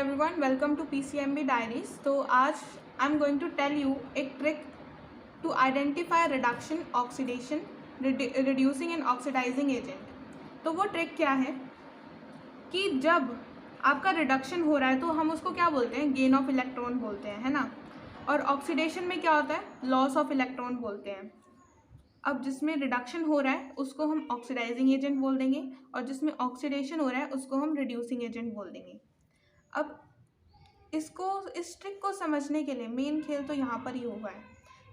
everyone, welcome to PCMB Diaries. तो आज I'm going to tell you एक trick to identify reduction, oxidation, reducing and oxidizing agent. तो वो trick क्या है कि जब आपका रिडक्शन हो रहा है तो हम उसको क्या बोलते हैं, गेन ऑफ इलेक्ट्रॉन बोलते हैं, है ना। और ऑक्सीडेशन में क्या होता है, लॉस ऑफ इलेक्ट्रॉन बोलते हैं। अब जिसमें रिडक्शन हो रहा है उसको हम ऑक्सीडाइजिंग एजेंट बोल देंगे और जिसमें ऑक्सीडेशन हो रहा है उसको हम रिड्यूसिंग एजेंट बोल देंगे। अब इस ट्रिक को समझने के लिए मेन खेल तो यहाँ पर ही हुआ है।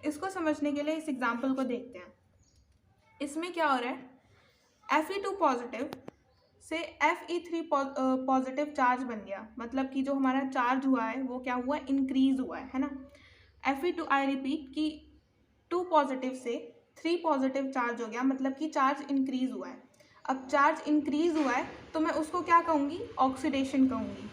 इसको समझने के लिए इस एग्जाम्पल को देखते हैं। इसमें क्या हो रहा है, Fe2 पॉजिटिव से Fe3 पॉजिटिव चार्ज बन गया, मतलब कि जो हमारा चार्ज हुआ है वो क्या हुआ, इंक्रीज हुआ है ना। Fe2 आई रिपीट कि 2 पॉजिटिव से 3 पॉजिटिव चार्ज हो गया, मतलब कि चार्ज इंक्रीज हुआ है। अब चार्ज इंक्रीज हुआ है तो मैं उसको क्या कहूँगी, ऑक्सीडेशन कहूँगी।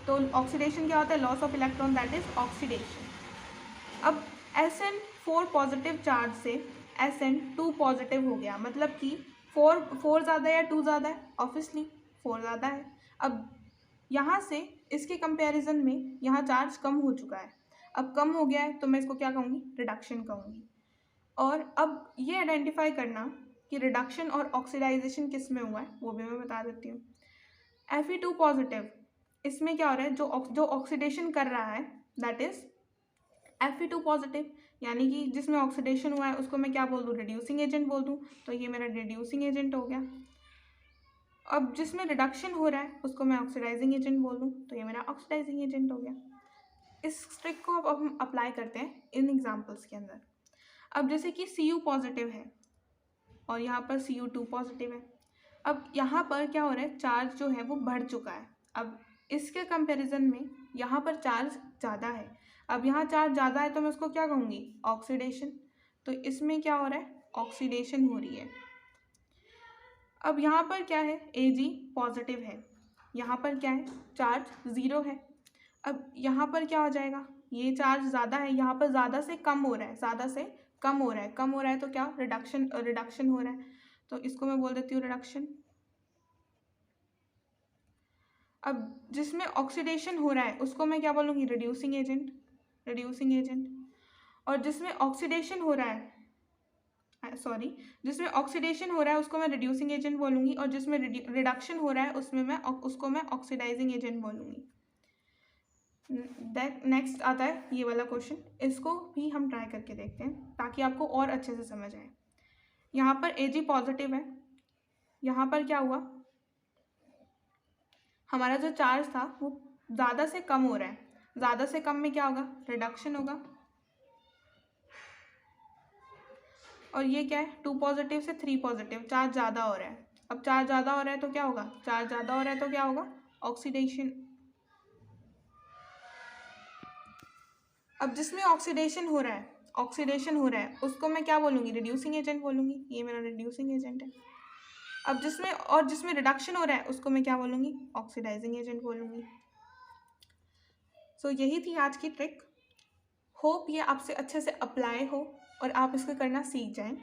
तो ऑक्सीडेशन क्या होता है, loss of electron, that is oxidation. अब Sn4 पॉजिटिव चार्ज से Sn2 पॉजिटिव हो गया, मतलब कि 4 ज़्यादा या 2 ज़्यादा है, ऑब्वियसली 4 ज़्यादा है। अब यहाँ से इसके कंपैरिजन में यहाँ चार्ज कम हो चुका है, अब कम हो गया है तो मैं इसको क्या कहूँगी, रिडक्शन कहूँगी। और अब ये आइडेंटिफाई करना कि रिडक्शन और ऑक्सीडाइजेशन किस में हुआ है वो भी मैं बता देती हूँ। Fe2 पॉजिटिव, इसमें क्या हो रहा है, जो ऑक्सीडेशन कर रहा है दैट इज Fe2 पॉजिटिव, यानी कि जिसमें ऑक्सीडेशन हुआ है उसको मैं क्या बोल दूँ, रिड्यूसिंग एजेंट बोल दूँ, तो ये मेरा रिड्यूसिंग एजेंट हो गया। अब जिसमें रिडक्शन हो रहा है उसको मैं ऑक्सीडाइजिंग एजेंट बोल दूँ, तो ये मेरा ऑक्सीडाइजिंग एजेंट हो गया। इस ट्रिक को अब हम अप्लाई करते हैं इन एग्जाम्पल्स के अंदर। अब जैसे कि Cu पॉजिटिव है और यहाँ पर Cu2 पॉजिटिव है। अब यहाँ पर क्या हो रहा है, चार्ज जो है वो बढ़ चुका है। अब इसके कंपैरिजन में यहाँ पर चार्ज ज़्यादा है। अब यहाँ चार्ज ज़्यादा है तो मैं उसको क्या कहूँगी, ऑक्सीडेशन। तो इसमें क्या हो रहा है, ऑक्सीडेशन हो रही है। अब यहाँ पर क्या है, Ag पॉजिटिव है, यहाँ पर क्या है, चार्ज 0 है। अब यहाँ पर क्या हो जाएगा, ये चार्ज ज़्यादा है, यहाँ पर ज़्यादा से कम हो रहा है, ज़्यादा से कम हो रहा है, कम हो रहा है तो क्या, रिडक्शन हो रहा है, तो इसको मैं बोल देती हूँ रिडक्शन। अब जिसमें ऑक्सीडेशन हो रहा है उसको मैं क्या बोलूँगी, रिड्यूसिंग एजेंट, रिड्यूसिंग एजेंट। और जिसमें ऑक्सीडेशन हो रहा है, जिसमें ऑक्सीडेशन हो रहा है उसको मैं रिड्यूसिंग एजेंट बोलूँगी, और जिसमें रिडक्शन हो रहा है उसको मैं ऑक्सीडाइजिंग एजेंट बोलूँगी। नेक्स्ट आता है ये वाला क्वेश्चन, इसको भी हम ट्राई करके देखते हैं ताकि आपको और अच्छे से समझ आए। यहाँ पर Ag पॉजिटिव है, यहाँ पर क्या हुआ, हमारा जो चार्ज था वो ज़्यादा से कम हो रहा है, ज़्यादा से कम में क्या होगा, रिडक्शन होगा। और ये क्या है, 2 पॉजिटिव से 3 पॉजिटिव, चार्ज ज़्यादा हो रहा है। अब चार्ज ज़्यादा हो रहा है तो क्या होगा, चार्ज ज़्यादा हो रहा है तो क्या होगा, ऑक्सीडेशन। अब जिसमें ऑक्सीडेशन हो रहा है उसको मैं क्या बोलूँगी, रिड्यूसिंग एजेंट बोलूँगी, ये मेरा रिड्यूसिंग एजेंट है। अब जिसमें रिडक्शन हो रहा है उसको मैं क्या बोलूँगी, ऑक्सीडाइजिंग एजेंट बोलूँगी। सो यही थी आज की ट्रिक। होप ये आपसे अच्छे से अप्लाई हो और आप इसको करना सीख जाएं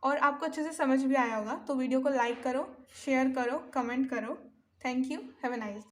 और आपको अच्छे से समझ भी आया होगा। तो वीडियो को लाइक करो, शेयर करो, कमेंट करो। Thank you, have a nice day.